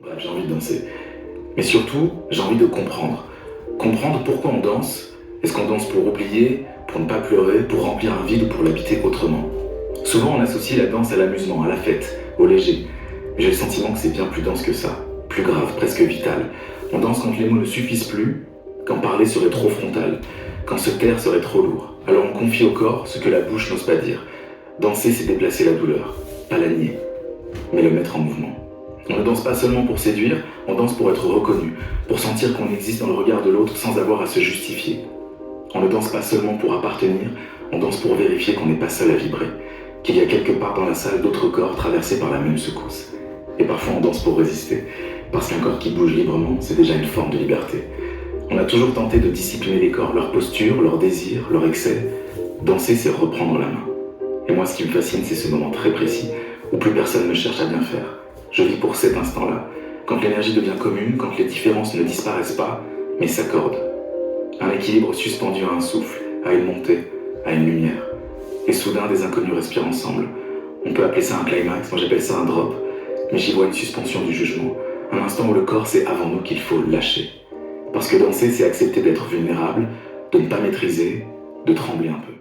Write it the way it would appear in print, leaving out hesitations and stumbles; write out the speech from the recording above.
Bref, j'ai envie de danser. Mais surtout, j'ai envie de comprendre. Comprendre pourquoi on danse. Est-ce qu'on danse pour oublier, pour ne pas pleurer, pour remplir un vide ou pour l'habiter autrement? Souvent, on associe la danse à l'amusement, à la fête, au léger. Mais j'ai le sentiment que c'est bien plus dense que ça. Plus grave, presque vital. On danse quand les mots ne suffisent plus, quand parler serait trop frontal, quand se taire serait trop lourd. Alors on confie au corps ce que la bouche n'ose pas dire. Danser, c'est déplacer la douleur, pas la nier, mais le mettre en mouvement. On ne danse pas seulement pour séduire, on danse pour être reconnu, pour sentir qu'on existe dans le regard de l'autre sans avoir à se justifier. On ne danse pas seulement pour appartenir, on danse pour vérifier qu'on n'est pas seul à vibrer, qu'il y a quelque part dans la salle d'autres corps traversés par la même secousse. Et parfois on danse pour résister, parce qu'un corps qui bouge librement, c'est déjà une forme de liberté. On a toujours tenté de discipliner les corps, leur posture, leurs désirs, leur excès. Danser, c'est reprendre la main. Et moi, ce qui me fascine, c'est ce moment très précis, où plus personne ne cherche à bien faire. Je vis pour cet instant-là, quand l'énergie devient commune, quand les différences ne disparaissent pas, mais s'accordent. Un équilibre suspendu à un souffle, à une montée, à une lumière. Et soudain, des inconnus respirent ensemble. On peut appeler ça un climax, moi j'appelle ça un drop, mais j'y vois une suspension du jugement. Un instant où le corps sait avant nous qu'il faut lâcher. Parce que danser, c'est accepter d'être vulnérable, de ne pas maîtriser, de trembler un peu.